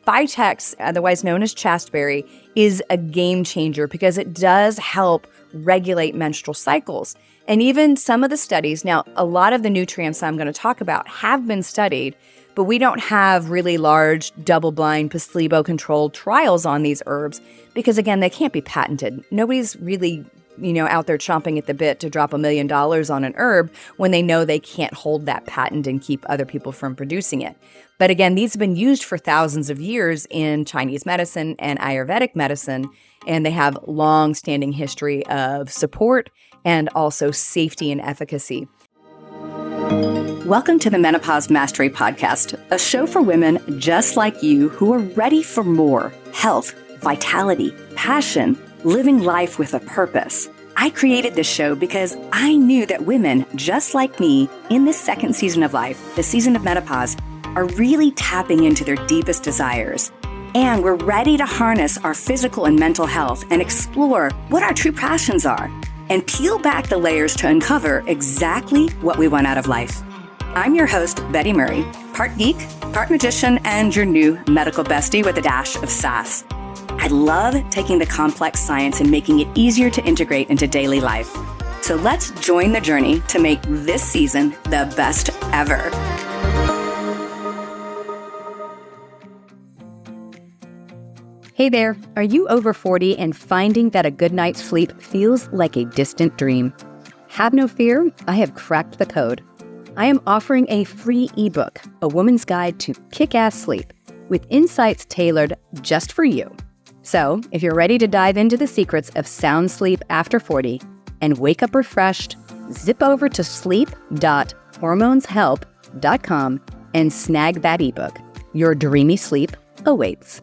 Vitex, otherwise known as chasteberry, is a game changer because it does help regulate menstrual cycles. And even some of the studies, now a lot of the nutrients I'm going to talk about have been studied, but we don't have really large double-blind placebo-controlled trials on these herbs because, again, they can't be patented. Nobody's really out there chomping at the bit to drop $1 million on an herb when they know they can't hold that patent and keep other people from producing it. But again, these have been used for thousands of years in Chinese medicine and Ayurvedic medicine, and they have long-standing history of support and also safety and efficacy. Welcome to the Menopause Mastery Podcast, a show for women just like you who are ready for more health, vitality, passion, living life with a purpose. I created this show because I knew that women just like me in this second season of life, the season of menopause, are really tapping into their deepest desires. And we're ready to harness our physical and mental health and explore what our true passions are and peel back the layers to uncover exactly what we want out of life. I'm your host, Betty Murray, part geek, part magician, and your new medical bestie with a dash of sass. I love taking the complex science and making it easier to integrate into daily life. So let's join the journey to make this season the best ever. Hey there, are you over 40 and finding that a good night's sleep feels like a distant dream? Have no fear, I have cracked the code. I am offering a free ebook, A Woman's Guide to Kick-Ass Sleep, with insights tailored just for you. So, if you're ready to dive into the secrets of sound sleep after 40 and wake up refreshed, zip over to sleep.hormoneshelp.com and snag that ebook. Your dreamy sleep awaits.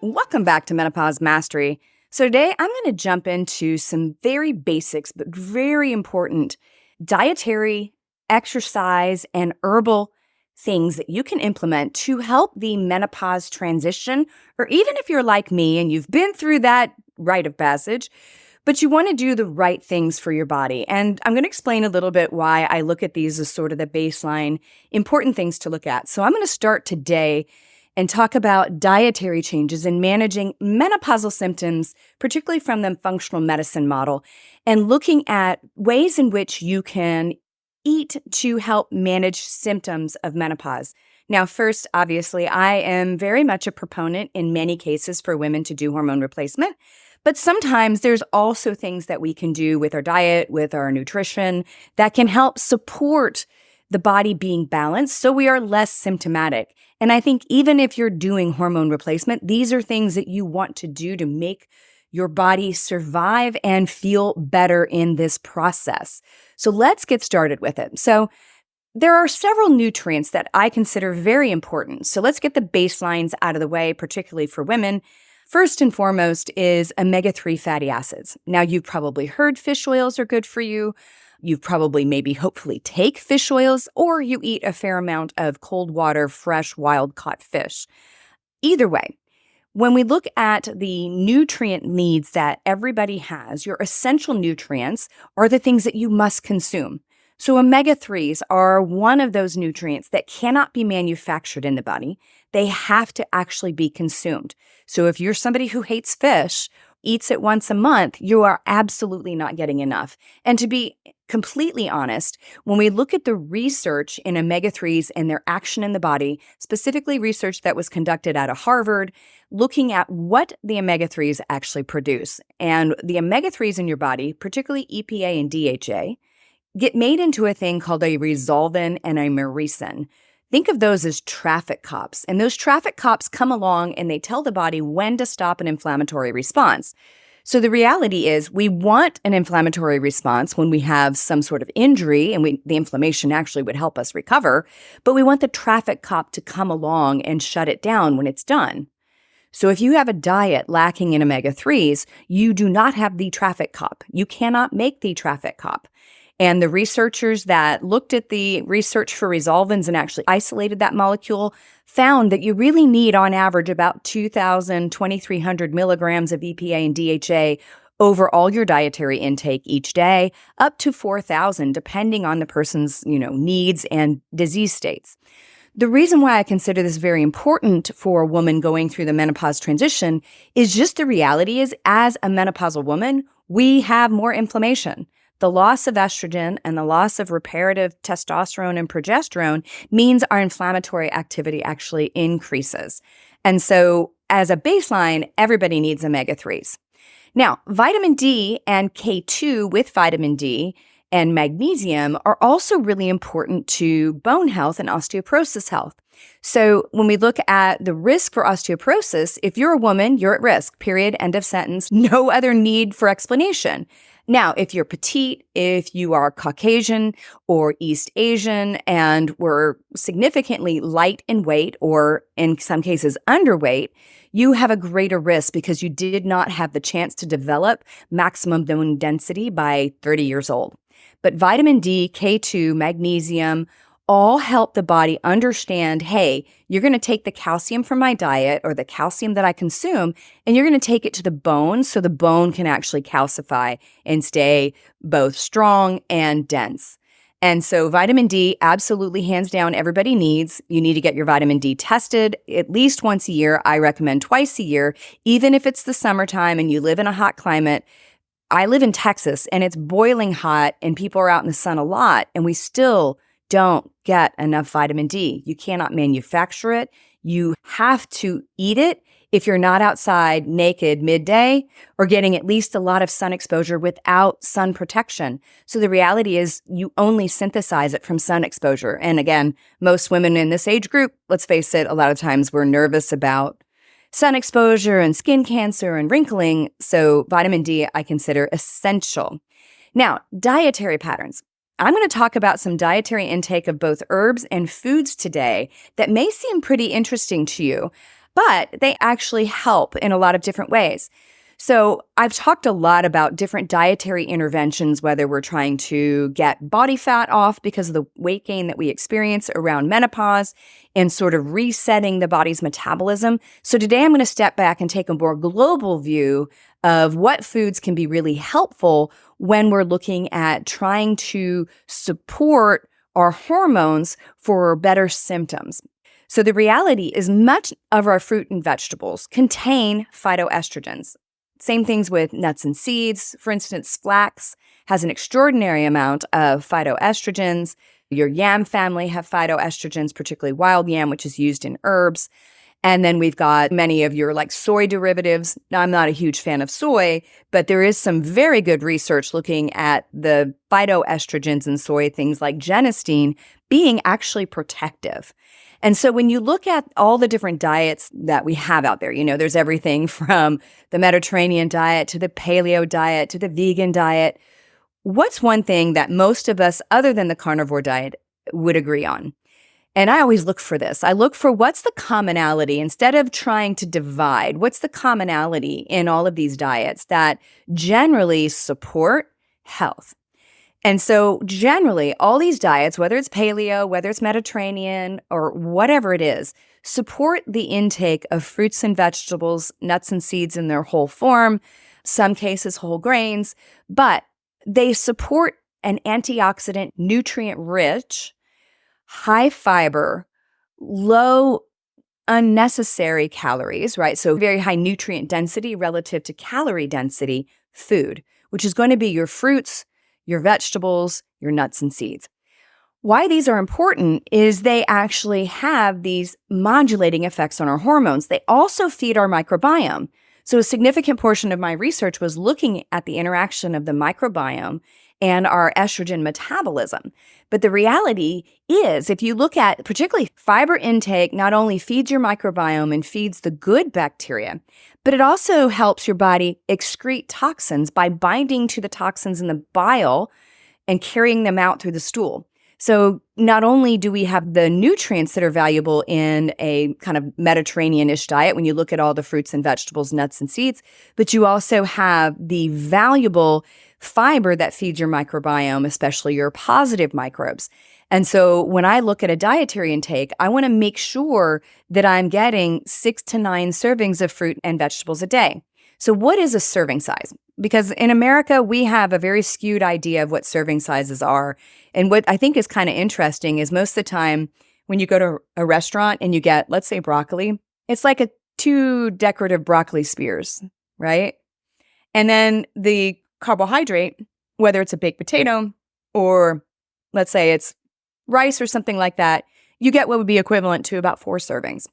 Welcome back to Menopause Mastery. So today I'm going to jump into some very basics but very important dietary, exercise, and herbal things that you can implement to help the menopause transition, or even if you're like me and you've been through that rite of passage, but you want to do the right things for your body. And I'm going to explain a little bit why I look at these as sort of the baseline important things to look at. So I'm going to start today and talk about dietary changes in managing menopausal symptoms, particularly from the functional medicine model, and looking at ways in which you can eat to help manage symptoms of menopause. Now, first, obviously, I am very much a proponent in many cases for women to do hormone replacement, but sometimes there's also things that we can do with our diet, with our nutrition, that can help support the body being balanced so we are less symptomatic. And I think even if you're doing hormone replacement, these are things that you want to do to make your body survive and feel better in this process. So let's get started with it. So there are several nutrients that I consider very important. So let's get the baselines out of the way, particularly for women. First and foremost is omega-3 fatty acids. Now, you've probably heard fish oils are good for you. You've probably hopefully take fish oils, or you eat a fair amount of cold water, fresh, wild-caught fish. Either way, when we look at the nutrient needs that everybody has, your essential nutrients are the things that you must consume. So omega-3s are one of those nutrients that cannot be manufactured in the body. They have to actually be consumed. So if you're somebody who hates fish, eats it once a month, you are absolutely not getting enough. And to be completely honest, when we look at the research in omega-3s and their action in the body, specifically research that was conducted out of Harvard, looking at what the omega-3s actually produce. And the omega-3s in your body, particularly EPA and DHA, get made into a thing called a resolvin and a myresin. Think of those as traffic cops. And those traffic cops come along and they tell the body when to stop an inflammatory response. So the reality is we want an inflammatory response when we have some sort of injury, and the inflammation actually would help us recover, but we want the traffic cop to come along and shut it down when it's done. So if you have a diet lacking in omega-3s, you do not have the traffic cop. You cannot make the traffic cop. And the researchers that looked at the research for resolvins and actually isolated that molecule found that you really need, on average, about 2,000, 2,300 milligrams of EPA and DHA over all your dietary intake each day, up to 4,000, depending on the person's, needs and disease states. The reason why I consider this very important for a woman going through the menopause transition is just the reality is, as a menopausal woman, we have more inflammation. The loss of estrogen and the loss of reparative testosterone and progesterone means our inflammatory activity actually increases. And so as a baseline, everybody needs omega-3s. Now, vitamin D and K2 with vitamin D and magnesium are also really important to bone health and osteoporosis health. So when we look at the risk for osteoporosis, if you're a woman, you're at risk, period, end of sentence, no other need for explanation. Now, if you're petite, if you are Caucasian or East Asian and were significantly light in weight or in some cases underweight, you have a greater risk because you did not have the chance to develop maximum bone density by 30 years old. But vitamin D, K2, magnesium, all help the body understand, hey, you're going to take the calcium from my diet or the calcium that I consume, and you're going to take it to the bone so the bone can actually calcify and stay both strong and dense. And so vitamin D, absolutely hands down, everybody needs. You need to get your vitamin D tested at least once a year. I recommend twice a year, even if it's the summertime and you live in a hot climate. I live in Texas and it's boiling hot and people are out in the sun a lot, and we still don't get enough vitamin D. You cannot manufacture it. You have to eat it if you're not outside naked midday or getting at least a lot of sun exposure without sun protection. So the reality is you only synthesize it from sun exposure. And again, most women in this age group, let's face it, a lot of times we're nervous about sun exposure and skin cancer and wrinkling. So vitamin D, I consider essential. Now, dietary patterns. I'm going to talk about some dietary intake of both herbs and foods today that may seem pretty interesting to you, but they actually help in a lot of different ways. So I've talked a lot about different dietary interventions, whether we're trying to get body fat off because of the weight gain that we experience around menopause and sort of resetting the body's metabolism. So today I'm going to step back and take a more global view of what foods can be really helpful when we're looking at trying to support our hormones for better symptoms. So the reality is much of our fruit and vegetables contain phytoestrogens. Same things with nuts and seeds. For instance, flax has an extraordinary amount of phytoestrogens. Your yam family have phytoestrogens, particularly wild yam, which is used in herbs. And then we've got many of your like soy derivatives. Now, I'm not a huge fan of soy, but there is some very good research looking at the phytoestrogens in soy, things like genistein, being actually protective. And so when you look at all the different diets that we have out there, there's everything from the Mediterranean diet to the paleo diet to the vegan diet. What's one thing that most of us, other than the carnivore diet, would agree on? And I always look for this. I look for what's the commonality instead of trying to divide. What's the commonality in all of these diets that generally support health? And so generally, all these diets, whether it's paleo, whether it's Mediterranean, or whatever it is, support the intake of fruits and vegetables, nuts and seeds in their whole form, some cases whole grains, but they support an antioxidant, nutrient-rich, high fiber, low unnecessary calories, right? So very high nutrient density relative to calorie density food, which is going to be your fruits, your vegetables, your nuts and seeds. Why these are important is they actually have these modulating effects on our hormones. They also feed our microbiome. So a significant portion of my research was looking at the interaction of the microbiome and our estrogen metabolism. But the reality is, if you look at particularly fiber intake, not only feeds your microbiome and feeds the good bacteria, but it also helps your body excrete toxins by binding to the toxins in the bile and carrying them out through the stool. So not only do we have the nutrients that are valuable in a kind of Mediterranean-ish diet when you look at all the fruits and vegetables, nuts and seeds, but you also have the valuable fiber that feeds your microbiome, especially your positive microbes. And so when I look at a dietary intake, I want to make sure that I'm getting 6 to 9 servings of fruit and vegetables a day. So what is a serving size? Because in America, we have a very skewed idea of what serving sizes are. And what I think is kind of interesting is most of the time when you go to a restaurant and you get, let's say, broccoli, it's like two decorative broccoli spears, right? And then the carbohydrate, whether it's a baked potato or let's say it's rice or something like that, you get what would be equivalent to about 4 servings.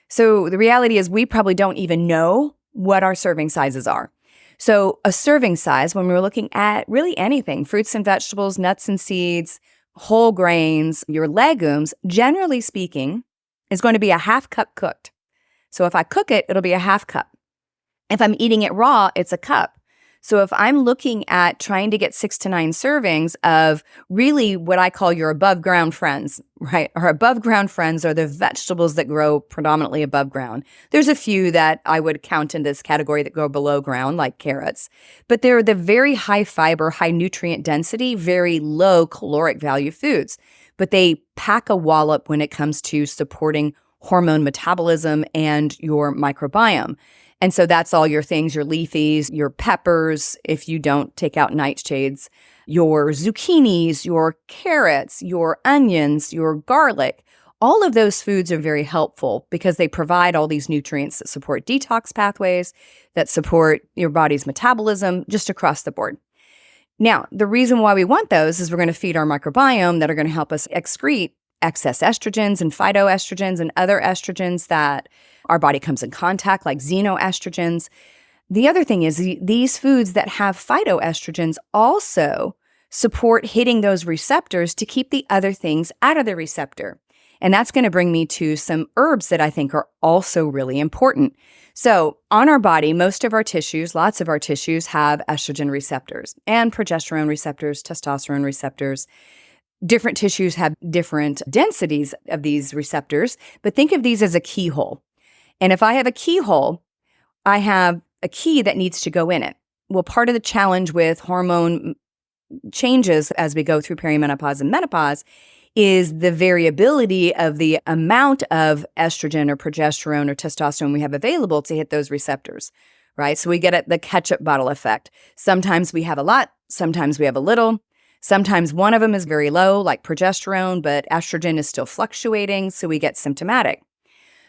So the reality is we probably don't even know what our serving sizes are. So a serving size, when we're looking at really anything, fruits and vegetables, nuts and seeds, whole grains, your legumes, generally speaking, is going to be a half cup cooked. So if I cook it, it'll be a half cup. If I'm eating it raw, it's a cup. So if I'm looking at trying to get 6 to 9 servings of really what I call your above ground friends, right? Our above ground friends are the vegetables that grow predominantly above ground. There's a few that I would count in this category that grow below ground, like carrots, but they're the very high fiber, high nutrient density, very low caloric value foods, but they pack a wallop when it comes to supporting hormone metabolism and your microbiome. And so that's all your things, your leafies, your peppers, if you don't take out nightshades, your zucchinis, your carrots, your onions, your garlic. All of those foods are very helpful because they provide all these nutrients that support detox pathways, that support your body's metabolism just across the board. Now, the reason why we want those is we're going to feed our microbiome that are going to help us excrete excess estrogens and phytoestrogens and other estrogens that our body comes in contact, like xenoestrogens. The other thing is these foods that have phytoestrogens also support hitting those receptors to keep the other things out of the receptor. And that's going to bring me to some herbs that I think are also really important. So on our body, most of our tissues, lots of our tissues have estrogen receptors and progesterone receptors, testosterone receptors. Different tissues have different densities of these receptors, but think of these as a keyhole. And if I have a keyhole, I have a key that needs to go in it. Well, part of the challenge with hormone changes as we go through perimenopause and menopause is the variability of the amount of estrogen or progesterone or testosterone we have available to hit those receptors, right? So we get the ketchup bottle effect. Sometimes we have a lot, sometimes we have a little. Sometimes one of them is very low, like progesterone, but estrogen is still fluctuating, so we get symptomatic.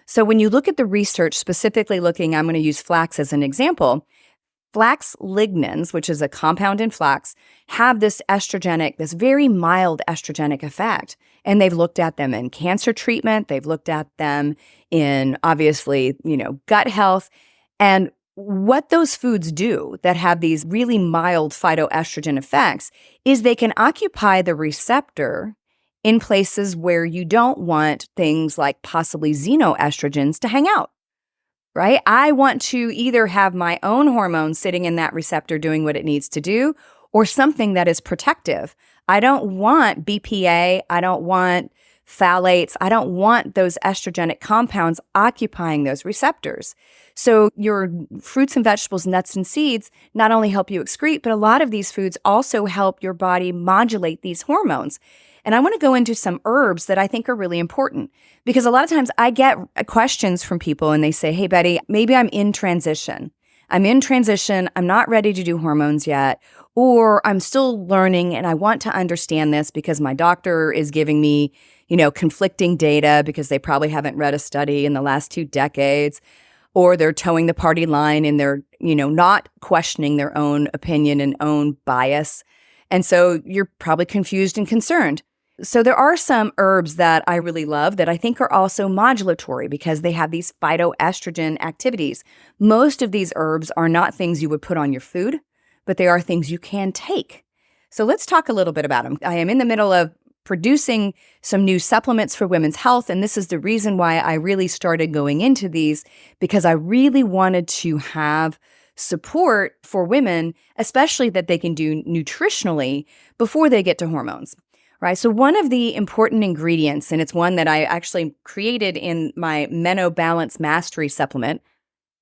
So when you look at the research, specifically looking, I'm going to use flax as an example. Flax lignans, which is a compound in flax, have this very mild estrogenic effect. And they've looked at them in cancer treatment. They've looked at them in, obviously, gut health. And what those foods do that have these really mild phytoestrogen effects is they can occupy the receptor in places where you don't want things like possibly xenoestrogens to hang out, right? I want to either have my own hormone sitting in that receptor doing what it needs to do or something that is protective. I don't want BPA. I don't want phthalates. I don't want those estrogenic compounds occupying those receptors. So your fruits and vegetables, nuts and seeds not only help you excrete, but a lot of these foods also help your body modulate these hormones. And I want to go into some herbs that I think are really important because a lot of times I get questions from people and they say, hey, Betty, maybe I'm in transition. I'm not ready to do hormones yet, or I'm still learning and I want to understand this because my doctor is giving me, conflicting data because they probably haven't read a study in the last 2 decades, or they're towing the party line and they're, not questioning their own opinion and own bias. And so you're probably confused and concerned. So there are some herbs that I really love that I think are also modulatory because they have these phytoestrogen activities. Most of these herbs are not things you would put on your food, but they are things you can take. So let's talk a little bit about them. I am in the middle of producing some new supplements for women's health, and this is the reason why I really started going into these because I really wanted to have support for women, especially that they can do nutritionally before they get to hormones. Right. So one of the important ingredients, and it's one that I actually created in my Menobalance Mastery supplement.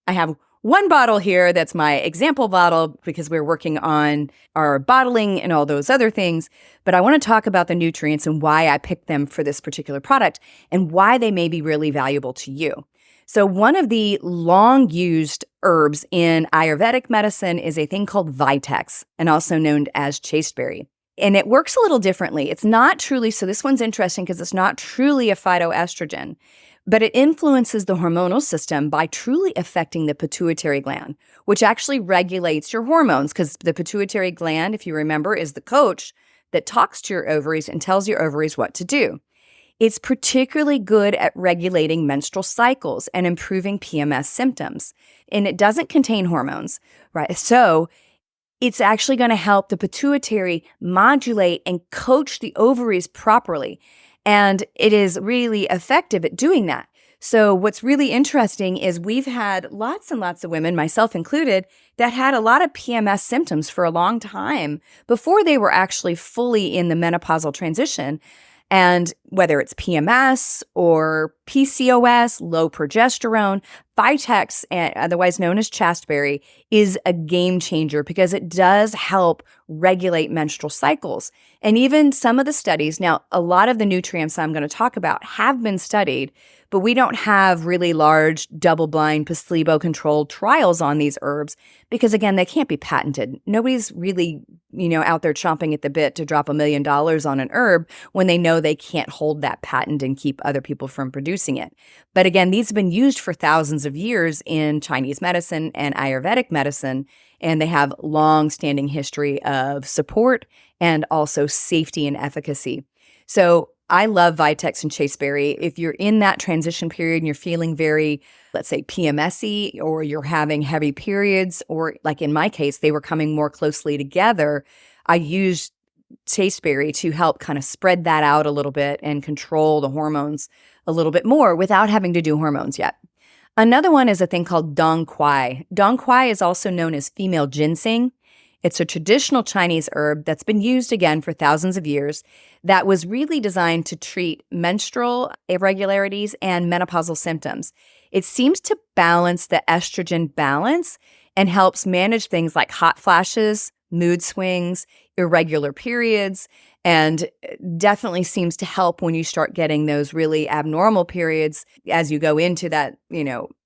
I have one bottle here that's my example bottle because we're working on our bottling and all those other things. But I want to talk about the nutrients and why I picked them for this particular product and why they may be really valuable to you. So one of the long used herbs in Ayurvedic medicine is a thing called Vitex, and also known as chasteberry. And it works a little differently. It's not truly, so this one's interesting because it's not truly a phytoestrogen, but it influences the hormonal system by truly affecting the pituitary gland, which actually regulates your hormones, because the pituitary gland, if you remember, is the coach that talks to your ovaries and tells your ovaries what to do. It's particularly good at regulating menstrual cycles and improving PMS symptoms. And it doesn't contain hormones, right? So it's actually going to help the pituitary modulate and coach the ovaries properly. And it is really effective at doing that. So what's really interesting is we've had lots and lots of women, myself included, that had a lot of PMS symptoms for a long time before they were actually fully in the menopausal transition. And whether it's PMS or PCOS, low progesterone, Vitex, otherwise known as chasteberry, is a game changer because it does help regulate menstrual cycles. And even some of the studies, now a lot of the nutrients I'm going to talk about have been studied, but we don't have really large double-blind placebo-controlled trials on these herbs because, again, they can't be patented. Nobody's really, out there chomping at the bit to drop $1 million on an herb when they know they can't hold that patent and keep other people from producing it. But again, these have been used for thousands of years in Chinese medicine and Ayurvedic medicine, and they have long-standing history of support and also safety and efficacy. So I love Vitex and chasteberry. If you're in that transition period and you're feeling very, let's say, PMS-y, or you're having heavy periods, or like in my case, they were coming more closely together, I used chasteberry to help kind of spread that out a little bit and control the hormones a little bit more without having to do hormones yet. Another one is a thing called Dong Quai. Dong Quai is also known as female ginseng. It's a traditional Chinese herb that's been used again for thousands of years that was really designed to treat menstrual irregularities and menopausal symptoms. It seems to balance the estrogen balance and helps manage things like hot flashes, mood swings, irregular periods, and definitely seems to help when you start getting those really abnormal periods as you go into that,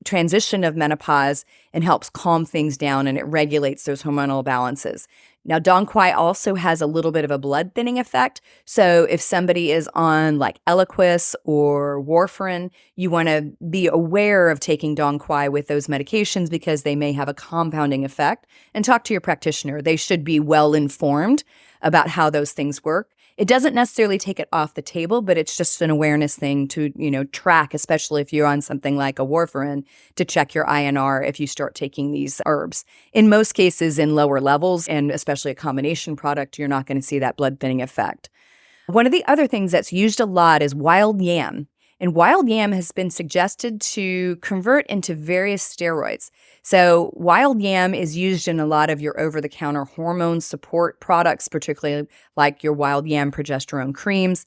transition of menopause, and helps calm things down, and it regulates those hormonal balances. Now, Dong Quai also has a little bit of a blood thinning effect. So if somebody is on like Eliquis or warfarin, you want to be aware of taking Dong Quai with those medications because they may have a compounding effect, and talk to your practitioner. They should be well informed about how those things work. It doesn't necessarily take it off the table, but it's just an awareness thing to, track, especially if you're on something like a warfarin, to check your INR if you start taking these herbs. In most cases, in lower levels, and especially a combination product, you're not going to see that blood thinning effect. One of the other things that's used a lot is wild yam. And wild yam has been suggested to convert into various steroids. So wild yam is used in a lot of your over-the-counter hormone support products, particularly like your wild yam progesterone creams.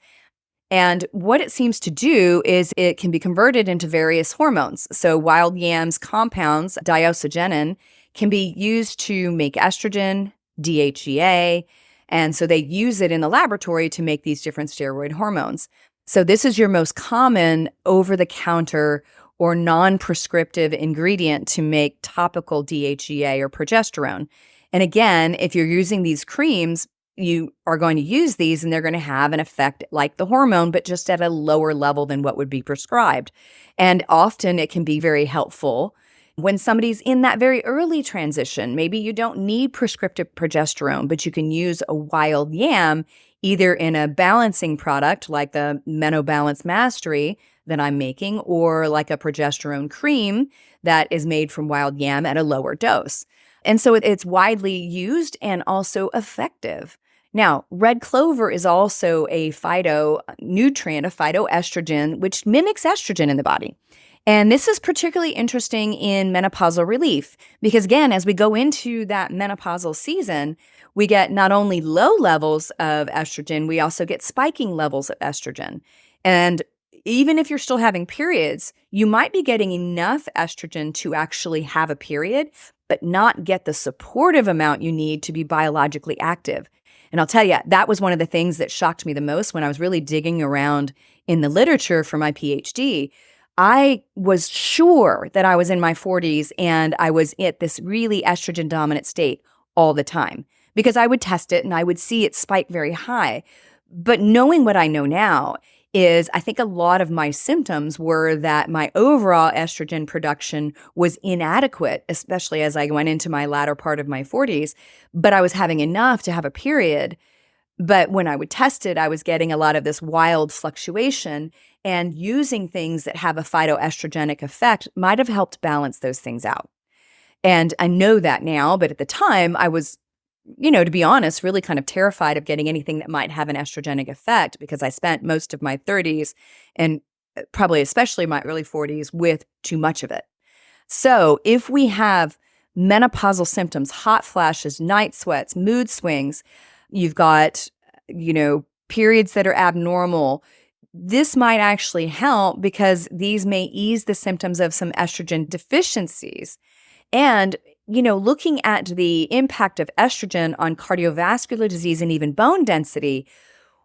And what it seems to do is it can be converted into various hormones. So wild yam's compounds, diocegenin, can be used to make estrogen, DHEA, and so they use it in the laboratory to make these different steroid hormones. So this is your most common over-the-counter or non-prescriptive ingredient to make topical DHEA or progesterone. And again, if you're using these creams, you are going to use these and they're going to have an effect like the hormone, but just at a lower level than what would be prescribed. And often it can be very helpful when somebody's in that very early transition. Maybe you don't need prescriptive progesterone, but you can use a wild yam either in a balancing product like the Menobalance Mastery that I'm making, or like a progesterone cream that is made from wild yam at a lower dose. And so it's widely used and also effective. Now, red clover is also a phytonutrient, a phytoestrogen, which mimics estrogen in the body. And this is particularly interesting in menopausal relief because, again, as we go into that menopausal season, we get not only low levels of estrogen, we also get spiking levels of estrogen. And even if you're still having periods, you might be getting enough estrogen to actually have a period, but not get the supportive amount you need to be biologically active. And I'll tell you, that was one of the things that shocked me the most when I was really digging around in the literature for my PhD. I was sure that I was in my 40s and I was at this really estrogen dominant state all the time. because I would test it and I would see it spike very high. But knowing what I know now is I think a lot of my symptoms were that my overall estrogen production was inadequate, especially as I went into my latter part of my 40s, but I was having enough to have a period. But when I would test it, I was getting a lot of this wild fluctuation, and using things that have a phytoestrogenic effect might have helped balance those things out. And I know that now, but at the time I was, to be honest, really kind of terrified of getting anything that might have an estrogenic effect, because I spent most of my 30s and probably especially my early 40s with too much of it. So if we have menopausal symptoms, hot flashes, night sweats, mood swings, you've got, periods that are abnormal, this might actually help because these may ease the symptoms of some estrogen deficiencies. And, looking at the impact of estrogen on cardiovascular disease and even bone density,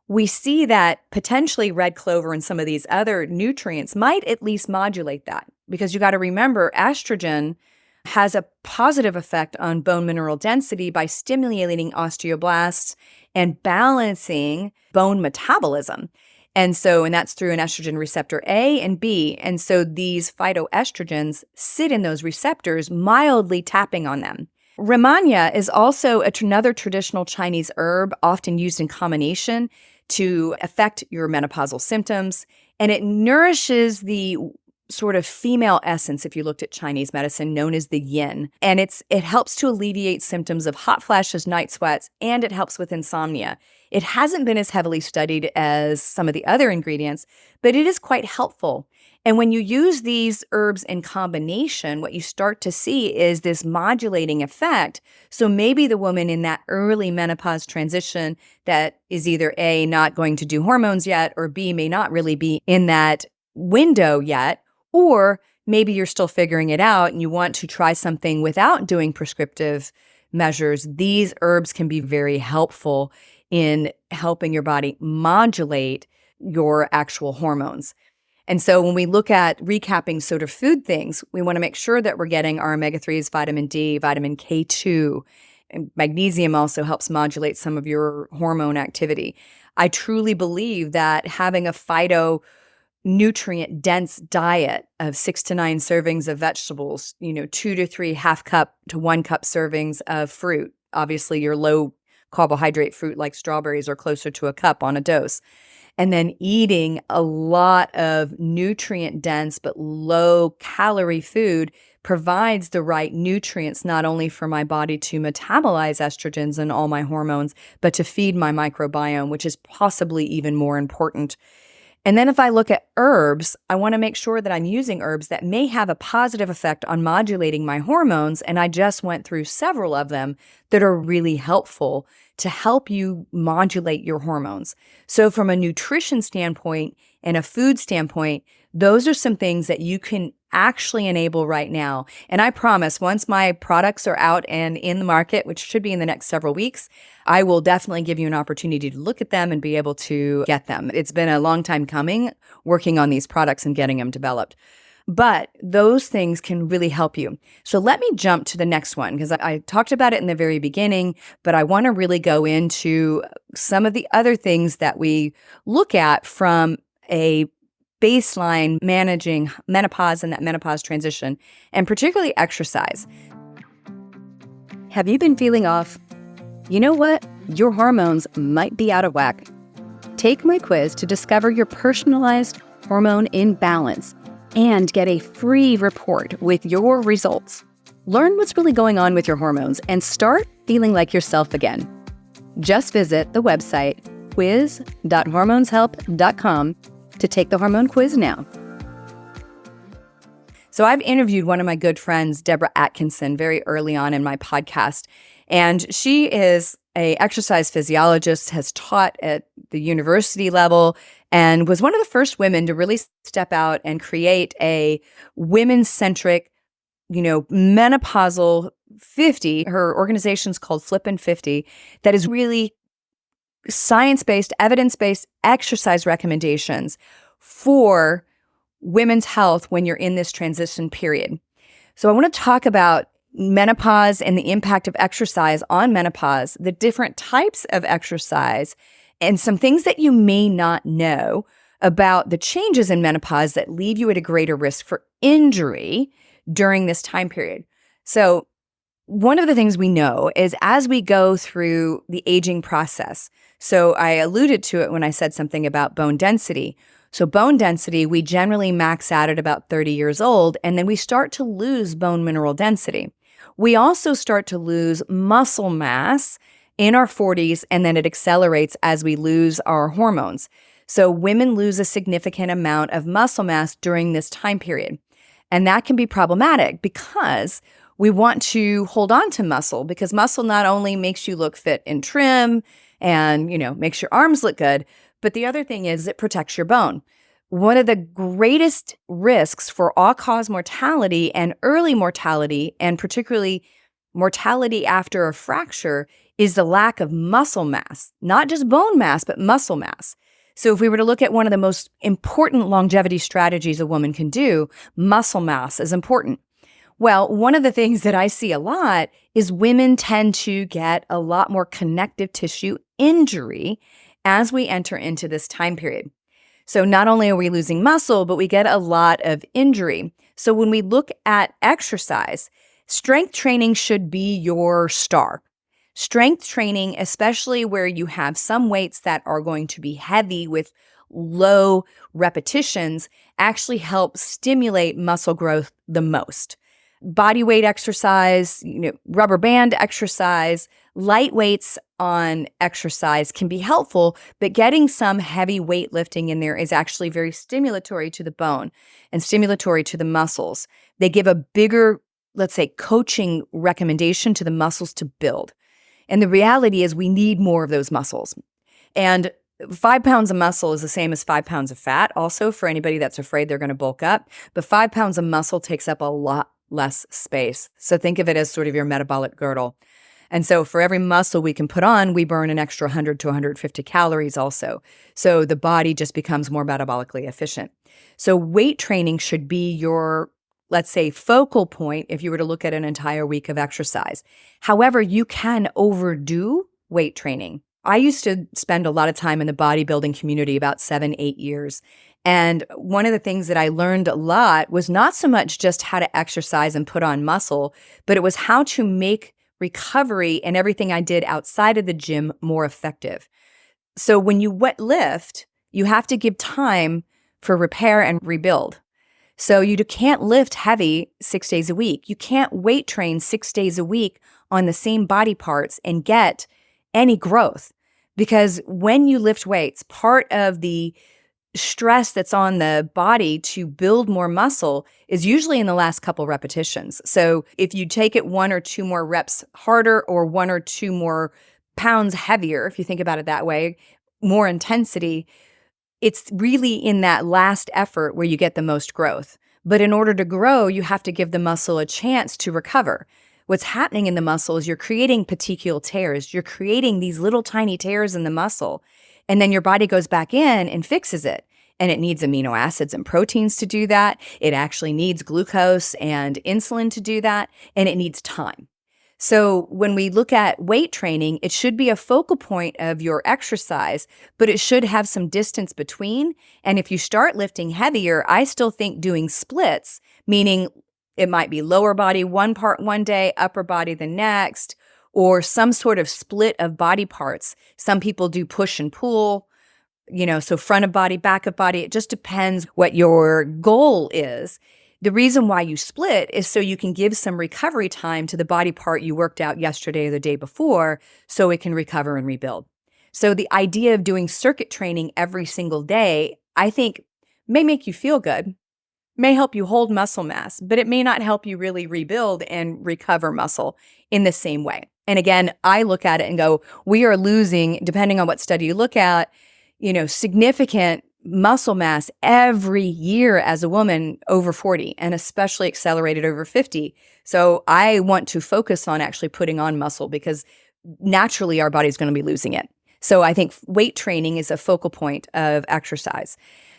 we see that potentially red clover and some of these other nutrients might at least modulate that. Because you got to remember, estrogen has a positive effect on bone mineral density by stimulating osteoblasts and balancing bone metabolism. And that's through an estrogen receptor A and B. And so these phytoestrogens sit in those receptors, mildly tapping on them. Rehmannia is also another traditional Chinese herb, often used in combination to affect your menopausal symptoms. And it nourishes the sort of female essence, if you looked at Chinese medicine, known as the yin. And it helps to alleviate symptoms of hot flashes, night sweats, and it helps with insomnia. It hasn't been as heavily studied as some of the other ingredients, but it is quite helpful. And when you use these herbs in combination, what you start to see is this modulating effect. So maybe the woman in that early menopause transition that is either A, not going to do hormones yet, or B, may not really be in that window yet, or maybe you're still figuring it out and you want to try something without doing prescriptive measures. These herbs can be very helpful in helping your body modulate your actual hormones. And so when we look at recapping sort of food things, we want to make sure that we're getting our omega-3s, vitamin D, vitamin K2, and magnesium also helps modulate some of your hormone activity. I truly believe that having a phytonutrient-dense diet of 6 to 9 servings of vegetables, 2 to 3 half cup to 1 cup servings of fruit. Obviously, your low carbohydrate fruit like strawberries are closer to a cup on a dose. And then eating a lot of nutrient-dense but low-calorie food provides the right nutrients not only for my body to metabolize estrogens and all my hormones, but to feed my microbiome, which is possibly even more important. And then if I look at herbs, I want to make sure that I'm using herbs that may have a positive effect on modulating my hormones. And I just went through several of them that are really helpful to help you modulate your hormones. So from a nutrition standpoint and a food standpoint, those are some things that you can actually enable right now. And I promise once my products are out and in the market, which should be in the next several weeks, I will definitely give you an opportunity to look at them and be able to get them. It's been a long time coming working on these products and getting them developed. But those things can really help you. So let me jump to the next one because I talked about it in the very beginning, but I want to really go into some of the other things that we look at from a baseline managing menopause and that menopause transition, and particularly exercise. Have you been feeling off? You know what? Your hormones might be out of whack. Take my quiz to discover your personalized hormone imbalance and get a free report with your results. Learn what's really going on with your hormones and start feeling like yourself again. Just visit the website quiz.hormoneshelp.com to take the hormone quiz now. So I've interviewed one of my good friends, Deborah Atkinson, very early on in my podcast. And she is an exercise physiologist, has taught at the university level, and was one of the first women to really step out and create a women-centric, menopausal 50. Her organization's called Flippin' 50, that is really science-based, evidence-based exercise recommendations for women's health when you're in this transition period. So I want to talk about menopause and the impact of exercise on menopause, the different types of exercise, and some things that you may not know about the changes in menopause that leave you at a greater risk for injury during this time period. So one of the things we know is as we go through the aging process, so I alluded to it when I said something about bone density. So bone density, we generally max out at about 30 years old, and then we start to lose bone mineral density. We also start to lose muscle mass in our 40s, and then it accelerates as we lose our hormones. So women lose a significant amount of muscle mass during this time period. And that can be problematic because we want to hold on to muscle, because muscle not only makes you look fit and trim and, makes your arms look good, but the other thing is it protects your bone. One of the greatest risks for all-cause mortality and early mortality, and particularly mortality after a fracture, is the lack of muscle mass, not just bone mass, but muscle mass. So if we were to look at one of the most important longevity strategies a woman can do, muscle mass is important. Well, one of the things that I see a lot is women tend to get a lot more connective tissue injury as we enter into this time period. So not only are we losing muscle, but we get a lot of injury. So when we look at exercise, strength training should be your star. Strength training, especially where you have some weights that are going to be heavy with low repetitions, actually help stimulate muscle growth the most. Body weight exercise, rubber band exercise, light weights on exercise can be helpful, but getting some heavy weightlifting in there is actually very stimulatory to the bone and stimulatory to the muscles. They give a bigger, let's say, coaching recommendation to the muscles to build. And the reality is we need more of those muscles. And 5 pounds of muscle is the same as 5 pounds of fat, also for anybody that's afraid they're going to bulk up. But 5 pounds of muscle takes up a lot less space. So think of it as sort of your metabolic girdle. And so for every muscle we can put on, we burn an extra 100 to 150 calories also. So the body just becomes more metabolically efficient. So weight training should be your, let's say, focal point if you were to look at an entire week of exercise. However, you can overdo weight training. I used to spend a lot of time in the bodybuilding community, about 7-8 years. And one of the things that I learned a lot was not so much just how to exercise and put on muscle, but it was how to make recovery and everything I did outside of the gym more effective. So when you lift, you have to give time for repair and rebuild. So you can't lift heavy 6 days a week. You can't weight train 6 days a week on the same body parts and get any growth. Because when you lift weights, part of the stress that's on the body to build more muscle is usually in the last couple repetitions. So if you take it 1 or 2 more reps harder or 1 or 2 more pounds heavier, if you think about it that way, more intensity, it's really in that last effort where you get the most growth. But in order to grow, you have to give the muscle a chance to recover. What's happening in the muscle is you're creating petechial tears. You're creating these little tiny tears in the muscle. And then your body goes back in and fixes it. And it needs amino acids and proteins to do that. It actually needs glucose and insulin to do that. And it needs time. So when we look at weight training, it should be a focal point of your exercise, but it should have some distance between. And if you start lifting heavier, I still think doing splits, meaning it might be lower body one part one day, upper body the next, or some sort of split of body parts. Some people do push and pull, so front of body, back of body. It just depends what your goal is. The reason why you split is so you can give some recovery time to the body part you worked out yesterday or the day before so it can recover and rebuild. So the idea of doing circuit training every single day, I think, may make you feel good, may help you hold muscle mass, but it may not help you really rebuild and recover muscle in the same way. And again, I look at it and go, we are losing, depending on what study you look at, significant muscle mass every year as a woman over 40, and especially accelerated over 50. So I want to focus on actually putting on muscle because naturally our body's going to be losing it. So I think weight training is a focal point of exercise.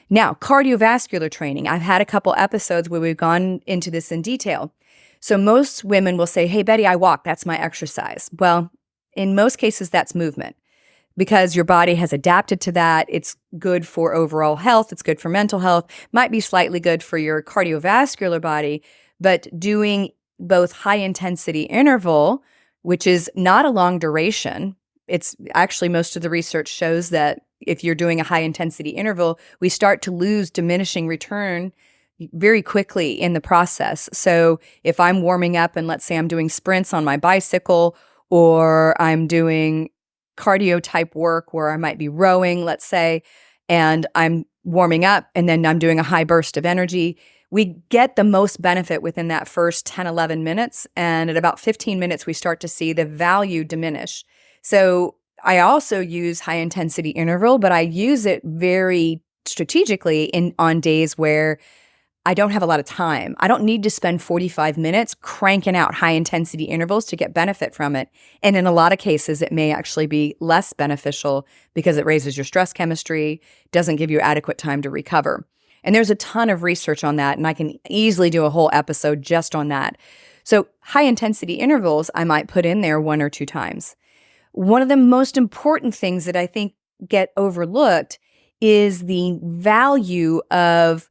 Now, cardiovascular training. I've had a couple episodes where we've gone into this in detail. So most women will say, hey, Betty, I walk. That's my exercise. Well, in most cases, that's movement because your body has adapted to that. It's good for overall health. It's good for mental health, might be slightly good for your cardiovascular body, but doing both high intensity interval, which is not a long duration. It's actually most of the research shows that if you're doing a high intensity interval, we start to lose diminishing return very quickly in the process. So if I'm warming up and let's say I'm doing sprints on my bicycle or I'm doing cardio type work where I might be rowing, let's say, and I'm warming up and then I'm doing a high burst of energy, we get the most benefit within that first 10, 11 minutes. And at about 15 minutes, we start to see the value diminish. So I also use high intensity interval, but I use it very strategically on days where I don't have a lot of time. I don't need to spend 45 minutes cranking out high intensity intervals to get benefit from it. And in a lot of cases, it may actually be less beneficial because it raises your stress chemistry, doesn't give you adequate time to recover. And there's a ton of research on that, and I can easily do a whole episode just on that. So high intensity intervals, I might put in there 1 or 2 times. One of the most important things that I think get overlooked is the value of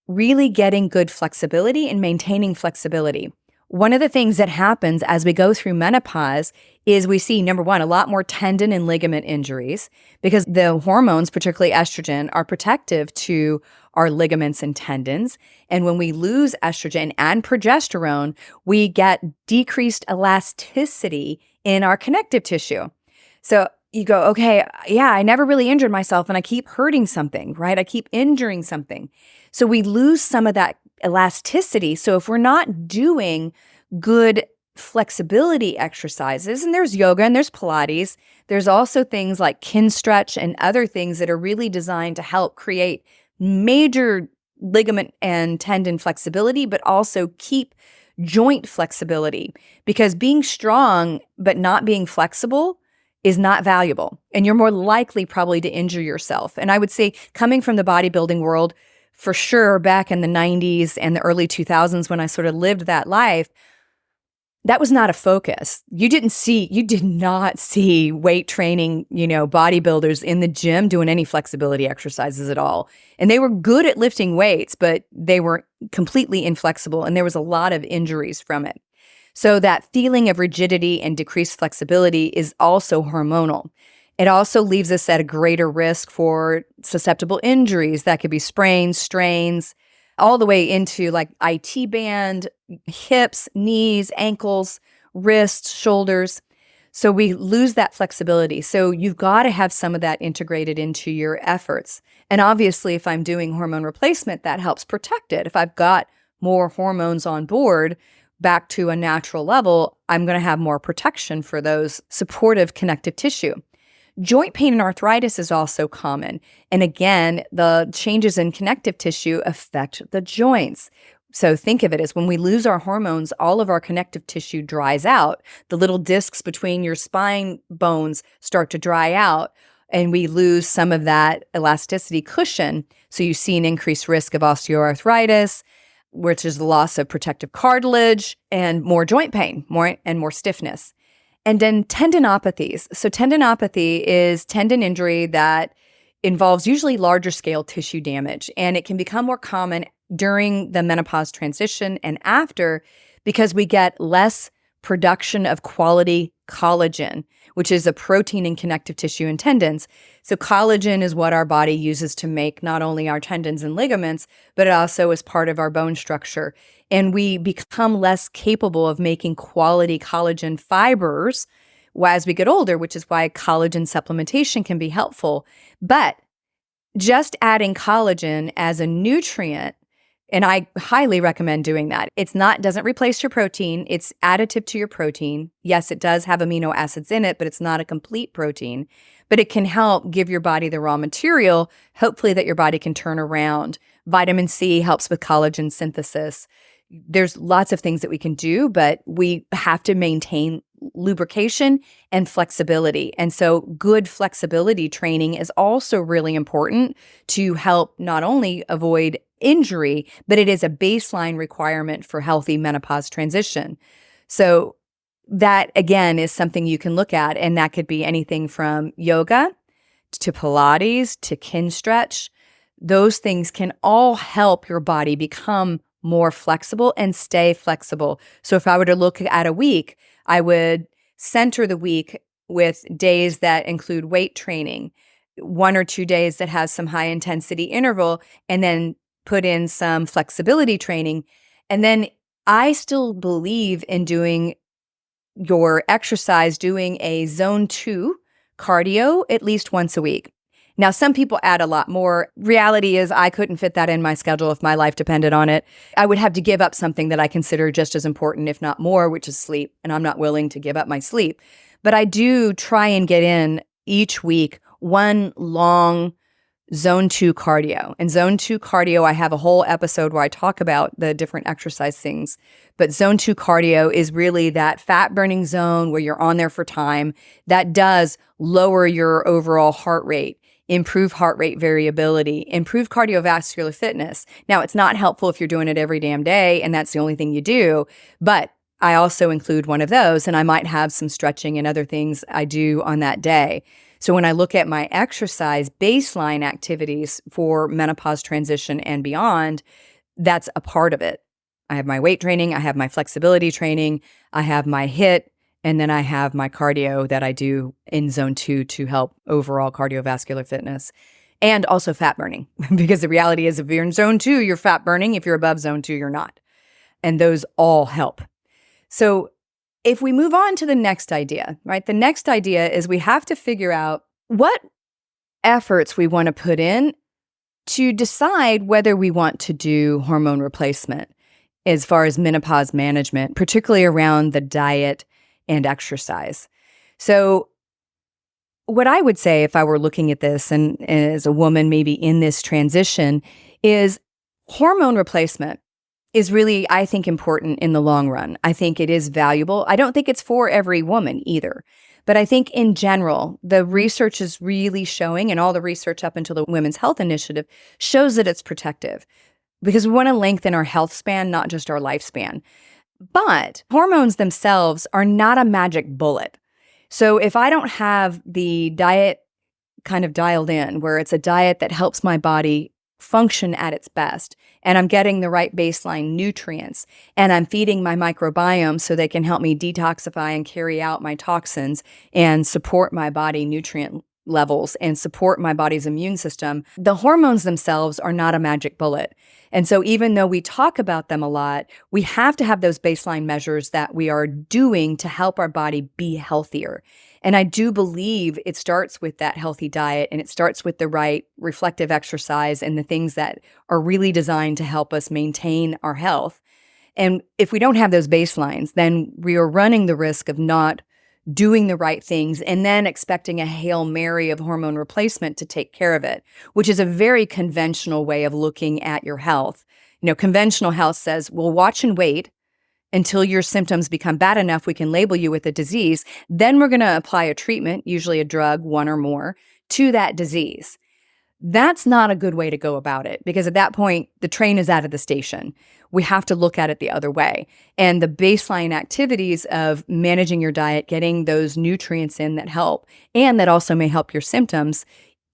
really getting good flexibility and maintaining flexibility. One of the things that happens as we go through menopause is we see, number one, a lot more tendon and ligament injuries because the hormones, particularly estrogen, are protective to our ligaments and tendons. And when we lose estrogen and progesterone, we get decreased elasticity in our connective tissue. So you go, okay, yeah, I never really injured myself and I keep hurting something, right? I keep injuring something. So we lose some of that elasticity. So if we're not doing good flexibility exercises, and there's yoga and there's Pilates, there's also things like kin stretch and other things that are really designed to help create major ligament and tendon flexibility, but also keep joint flexibility. Because being strong but not being flexible is not valuable. And you're more likely probably to injure yourself. And I would say coming from the bodybuilding world, for sure, back in the 90s and the early 2000s when I sort of lived that life, that was not a focus. You did not see weight training, bodybuilders in the gym doing any flexibility exercises at all. And they were good at lifting weights, but they were completely inflexible. And there was a lot of injuries from it. So that feeling of rigidity and decreased flexibility is also hormonal. It also leaves us at a greater risk for susceptible injuries. That could be sprains, strains, all the way into like IT band, hips, knees, ankles, wrists, shoulders. So we lose that flexibility. So you've got to have some of that integrated into your efforts. And obviously, if I'm doing hormone replacement, that helps protect it. If I've got more hormones on board, back to a natural level, I'm going to have more protection for those supportive connective tissue. Joint pain and arthritis is also common. And again, the changes in connective tissue affect the joints. So think of it as when we lose our hormones, all of our connective tissue dries out. The little discs between your spine bones start to dry out, and we lose some of that elasticity cushion. So you see an increased risk of osteoarthritis, which is the loss of protective cartilage, and more joint pain, more stiffness. And then tendinopathies. So tendinopathy is tendon injury that involves usually larger scale tissue damage, and it can become more common during the menopause transition and after because we get less production of quality collagen, which is a protein in connective tissue and tendons. So collagen is what our body uses to make not only our tendons and ligaments, but it also is part of our bone structure. And we become less capable of making quality collagen fibers as we get older, which is why collagen supplementation can be helpful. But just adding collagen as a nutrient, and I highly recommend doing that. Doesn't replace your protein. It's additive to your protein. Yes, it does have amino acids in it, but it's not a complete protein. But it can help give your body the raw material, hopefully that your body can turn around. Vitamin C helps with collagen synthesis. There's lots of things that we can do, but we have to maintain lubrication and flexibility. And so good flexibility training is also really important to help not only avoid injury, but it is a baseline requirement for healthy menopause transition. So that, again, is something you can look at, and that could be anything from yoga to Pilates to kin stretch. Those things can all help your body become more flexible and stay flexible. So if I were to look at a week, I would center the week with days that include weight training, 1 or 2 days that has some high intensity interval, and then put in some flexibility training. And then I still believe in doing your exercise, doing a zone 2 cardio at least once a week. Now, some people add a lot more. Reality is I couldn't fit that in my schedule if my life depended on it. I would have to give up something that I consider just as important, if not more, which is sleep. And I'm not willing to give up my sleep. But I do try and get in each week one long zone 2 cardio. And zone 2 cardio, I have a whole episode where I talk about the different exercise things. But zone 2 cardio is really that fat burning zone where you're on there for time. That does lower your overall heart rate, improve heart rate variability, improve cardiovascular fitness. Now, it's not helpful if you're doing it every damn day and that's the only thing you do, but I also include one of those, and I might have some stretching and other things I do on that day. So when I look at my exercise baseline activities for menopause transition and beyond, that's a part of it. I have my weight training, I have my flexibility training, I have my HIIT, and then I have my cardio that I do in zone 2 to help overall cardiovascular fitness and also fat burning. Because the reality is if you're in zone 2, you're fat burning. If you're above zone 2, you're not. And those all help. So if we move on to the next idea, right? The next idea is we have to figure out what efforts we want to put in to decide whether we want to do hormone replacement as far as menopause management, particularly around the diet and exercise. So what I would say if I were looking at this and as a woman maybe in this transition is hormone replacement is really, I think, important in the long run. I think it is valuable. I don't think it's for every woman either. But I think in general, the research is really showing, and all the research up until the Women's Health Initiative shows that it's protective because we want to lengthen our health span, not just our lifespan. But hormones themselves are not a magic bullet. So if I don't have the diet kind of dialed in, where it's a diet that helps my body function at its best, and I'm getting the right baseline nutrients, and I'm feeding my microbiome so they can help me detoxify and carry out my toxins and support my body nutrient levels and support my body's immune system, the hormones themselves are not a magic bullet. And so even though we talk about them a lot, we have to have those baseline measures that we are doing to help our body be healthier. And I do believe it starts with that healthy diet, and it starts with the right reflective exercise and the things that are really designed to help us maintain our health. And if we don't have those baselines, then we are running the risk of not doing the right things and then expecting a Hail Mary of hormone replacement to take care of it, which is a very conventional way of looking at your health. You know, conventional health says, well, watch and wait until your symptoms become bad enough we can label you with a disease. Then we're going to apply a treatment, usually a drug, one or more, to that disease. That's not a good way to go about it because at that point, the train is out of the station. We have to look at it the other way. And the baseline activities of managing your diet, getting those nutrients in that help, and that also may help your symptoms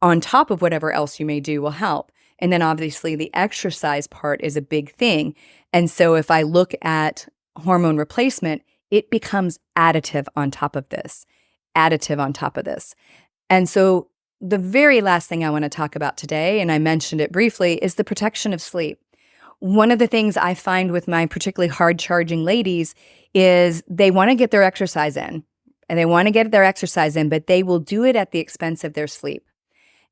on top of whatever else you may do will help. And then obviously the exercise part is a big thing. And so if I look at hormone replacement, it becomes additive on top of this, additive on top of this. And so the very last thing I want to talk about today, and I mentioned it briefly, is the protection of sleep. One of the things I find with my particularly hard-charging ladies is they want to get their exercise in, but they will do it at the expense of their sleep.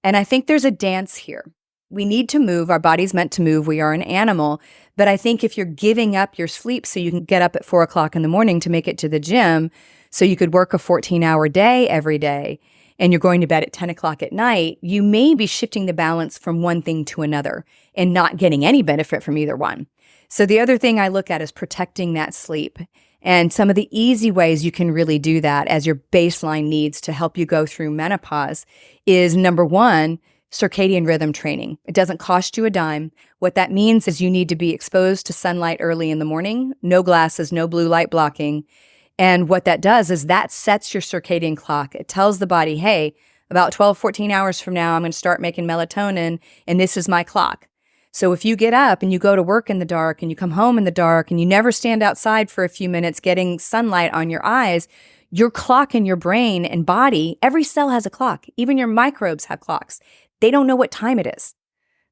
And I think there's a dance here. We need to move. Our body's meant to move. We are an animal. But I think if you're giving up your sleep so you can get up at 4 o'clock in the morning to make it to the gym, so you could work a 14-hour day every day, and you're going to bed at 10 o'clock at night, you may be shifting the balance from one thing to another and not getting any benefit from either one. So the other thing I look at is protecting that sleep. And some of the easy ways you can really do that as your baseline needs to help you go through menopause is, number one, circadian rhythm training. It doesn't cost you a dime. What that means is you need to be exposed to sunlight early in the morning, no glasses, no blue light blocking. And what that does is that sets your circadian clock. It tells the body, hey, about 12, 14 hours from now, I'm going to start making melatonin, and this is my clock. So if you get up and you go to work in the dark and you come home in the dark and you never stand outside for a few minutes getting sunlight on your eyes, your clock in your brain and body, every cell has a clock. Even your microbes have clocks. They don't know what time it is.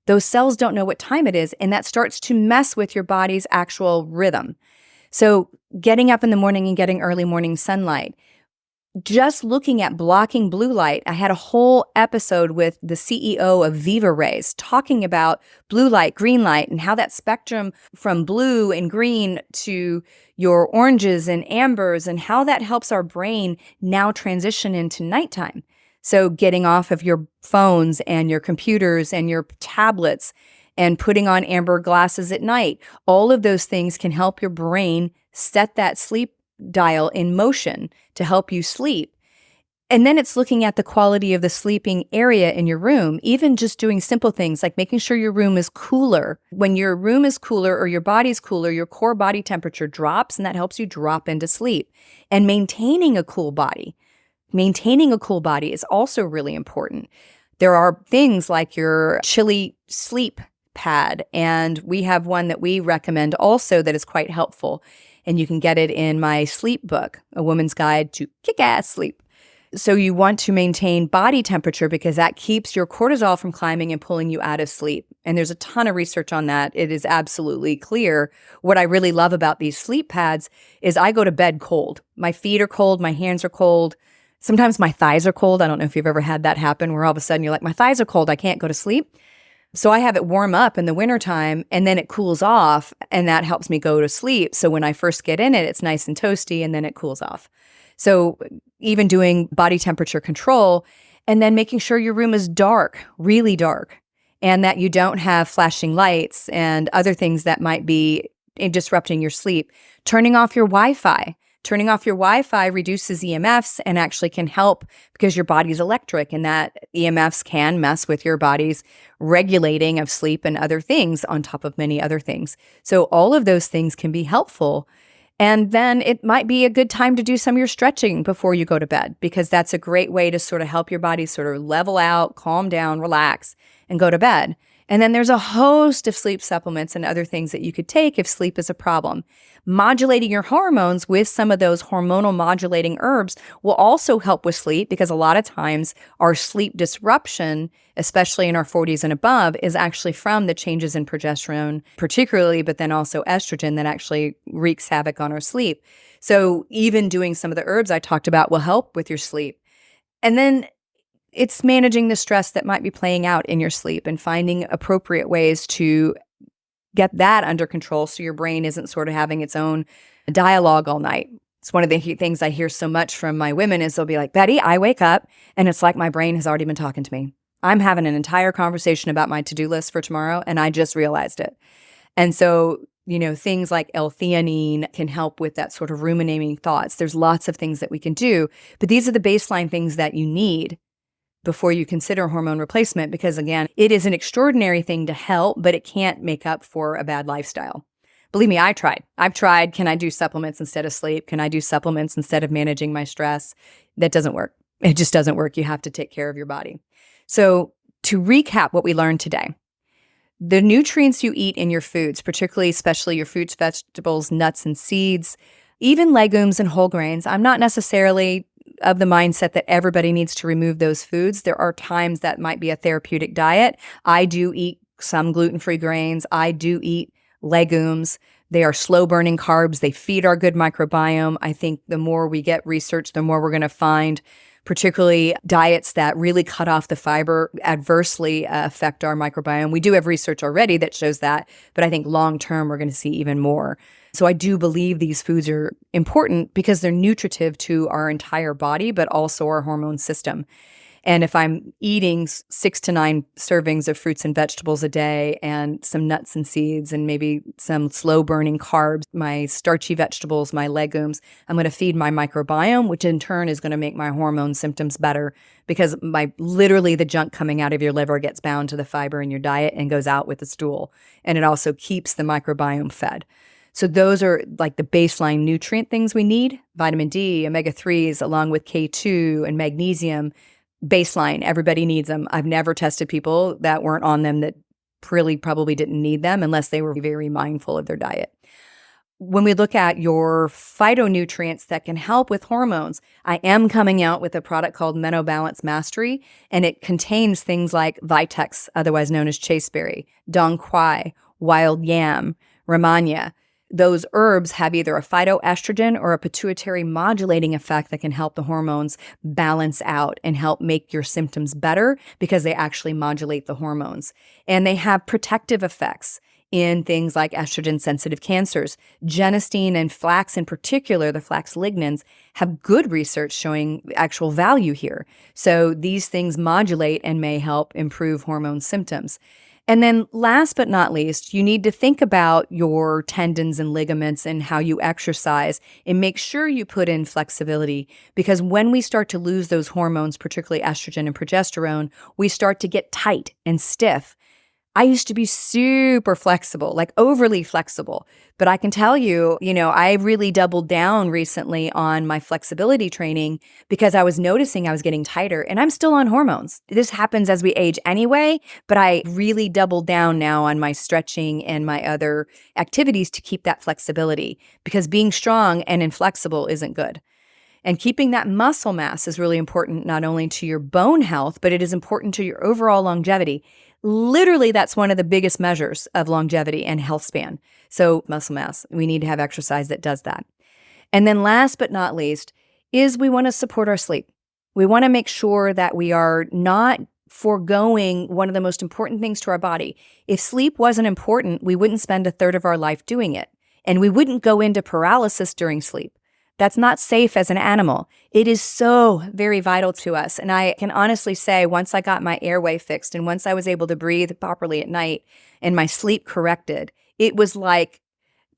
Those cells don't know what time it is, and that starts to mess with your body's actual rhythm. So getting up in the morning and getting early morning sunlight, just looking at blocking blue light, I had a whole episode with the CEO of Viva Rays talking about blue light, green light, and how that spectrum from blue and green to your oranges and ambers and how that helps our brain now transition into nighttime. So getting off of your phones and your computers and your tablets and putting on amber glasses at night, all of those things can help your brain set that sleep dial in motion to help you sleep. And then it's looking at the quality of the sleeping area in your room, even just doing simple things like making sure your room is cooler. When your room is cooler or your body's cooler, your core body temperature drops, and that helps you drop into sleep. And maintaining a cool body. Maintaining a cool body is also really important. There are things like your chilly sleep pad, and we have one that we recommend also that is quite helpful. And you can get it in my sleep book, A Woman's Guide to Kick-Ass Sleep. So you want to maintain body temperature because that keeps your cortisol from climbing and pulling you out of sleep. And there's a ton of research on that. It is absolutely clear. What I really love about these sleep pads is I go to bed cold. My feet are cold. My hands are cold. Sometimes my thighs are cold. I don't know if you've ever had that happen where all of a sudden you're like, my thighs are cold. I can't go to sleep. So I have it warm up in the wintertime and then it cools off, and that helps me go to sleep. So when I first get in it, it's nice and toasty and then it cools off. So even doing body temperature control and then making sure your room is dark, really dark, and that you don't have flashing lights and other things that might be disrupting your sleep. Turning off your Wi-Fi. Turning off your Wi-Fi reduces EMFs and actually can help because your body's electric, and that EMFs can mess with your body's regulating of sleep and other things on top of many other things. So all of those things can be helpful. And then it might be a good time to do some of your stretching before you go to bed, because that's a great way to sort of help your body sort of level out, calm down, relax, and go to bed. And then there's a host of sleep supplements and other things that you could take if sleep is a problem. Modulating your hormones with some of those hormonal modulating herbs will also help with sleep, because a lot of times our sleep disruption, especially in our 40s and above, is actually from the changes in progesterone, particularly, but then also estrogen that actually wreaks havoc on our sleep. So even doing some of the herbs I talked about will help with your sleep. And then it's managing the stress that might be playing out in your sleep and finding appropriate ways to get that under control so your brain isn't sort of having its own dialogue all night. It's one of the things I hear so much from my women is they'll be like, Betty, I wake up and it's like my brain has already been talking to me. I'm having an entire conversation about my to-do list for tomorrow and I just realized it. And so, things like L-theanine can help with that sort of ruminating thoughts. There's lots of things that we can do, but these are the baseline things that you need before you consider hormone replacement, because again, it is an extraordinary thing to help, but it can't make up for a bad lifestyle. Believe me, I've tried. Can I do supplements instead of sleep? Can I do supplements instead of managing my stress? That doesn't work. It just doesn't work. You have to take care of your body. So to recap what we learned today, the nutrients you eat in your foods, especially your fruits, vegetables, nuts, and seeds, even legumes and whole grains, I'm not necessarily of the mindset that everybody needs to remove those foods. There are times that might be a therapeutic diet. I do eat some gluten-free grains. I do eat legumes. They are slow-burning carbs. They feed our good microbiome. I think the more we get research, the more we're going to find, particularly diets that really cut off the fiber adversely affect our microbiome. We do have research already that shows that, but I think long-term we're going to see even more. So I do believe these foods are important because they're nutritive to our entire body, but also our hormone system. And if I'm eating 6 to 9 servings of fruits and vegetables a day and some nuts and seeds and maybe some slow burning carbs, my starchy vegetables, my legumes, I'm going to feed my microbiome, which in turn is going to make my hormone symptoms better because literally the junk coming out of your liver gets bound to the fiber in your diet and goes out with the stool. And it also keeps the microbiome fed. So those are like the baseline nutrient things we need: vitamin D, omega-3s, along with K2 and magnesium. Baseline, everybody needs them. I've never tested people that weren't on them that really probably didn't need them unless they were very mindful of their diet. When we look at your phytonutrients that can help with hormones, I am coming out with a product called Menobalance Mastery, and it contains things like Vitex, otherwise known as chasteberry, Dong Quai, wild yam, ramanya. Those herbs have either a phytoestrogen or a pituitary modulating effect that can help the hormones balance out and help make your symptoms better because they actually modulate the hormones. And they have protective effects in things like estrogen-sensitive cancers. Genistein and flax in particular, the flax lignans, have good research showing actual value here. So these things modulate and may help improve hormone symptoms. And then last but not least, you need to think about your tendons and ligaments and how you exercise and make sure you put in flexibility, because when we start to lose those hormones, particularly estrogen and progesterone, we start to get tight and stiff. I used to be super flexible, like overly flexible. But I can tell you, I really doubled down recently on my flexibility training because I was noticing I was getting tighter, and I'm still on hormones. This happens as we age anyway, but I really doubled down now on my stretching and my other activities to keep that flexibility, because being strong and inflexible isn't good. And keeping that muscle mass is really important, not only to your bone health, but it is important to your overall longevity. Literally, that's one of the biggest measures of longevity and health span. So muscle mass, we need to have exercise that does that. And then last but not least is we want to support our sleep. We want to make sure that we are not foregoing one of the most important things to our body. If sleep wasn't important, we wouldn't spend a third of our life doing it. And we wouldn't go into paralysis during sleep. That's not safe as an animal. It is so very vital to us. And I can honestly say, once I got my airway fixed and once I was able to breathe properly at night and my sleep corrected, it was like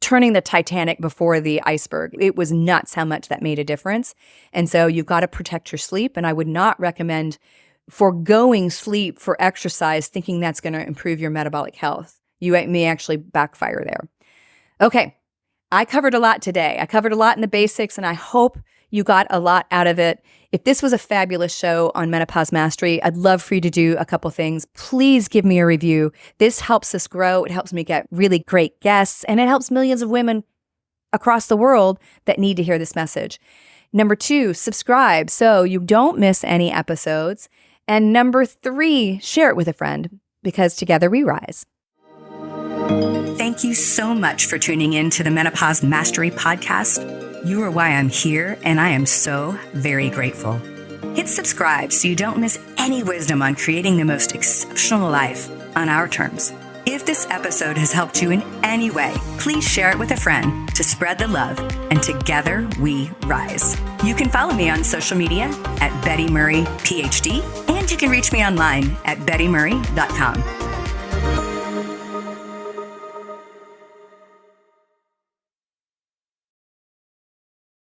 turning the Titanic before the iceberg. It was nuts how much that made a difference. And so you've got to protect your sleep. And I would not recommend foregoing sleep for exercise thinking that's going to improve your metabolic health. You may actually backfire there. Okay. I covered a lot today. I covered a lot in the basics, and I hope you got a lot out of it. If this was a fabulous show on Menopause Mastery, I'd love for you to do a couple things. Please give me a review. This helps us grow. It helps me get really great guests, and it helps millions of women across the world that need to hear this message. Number 2, subscribe so you don't miss any episodes. And number 3, share it with a friend, because together we rise. Thank you so much for tuning in to the Menopause Mastery podcast. You are why I'm here, and I am so very grateful. Hit subscribe so you don't miss any wisdom on creating the most exceptional life on our terms. If this episode has helped you in any way, please share it with a friend to spread the love, and together we rise. You can follow me on social media at Betty Murray, PhD, and you can reach me online at bettymurray.com.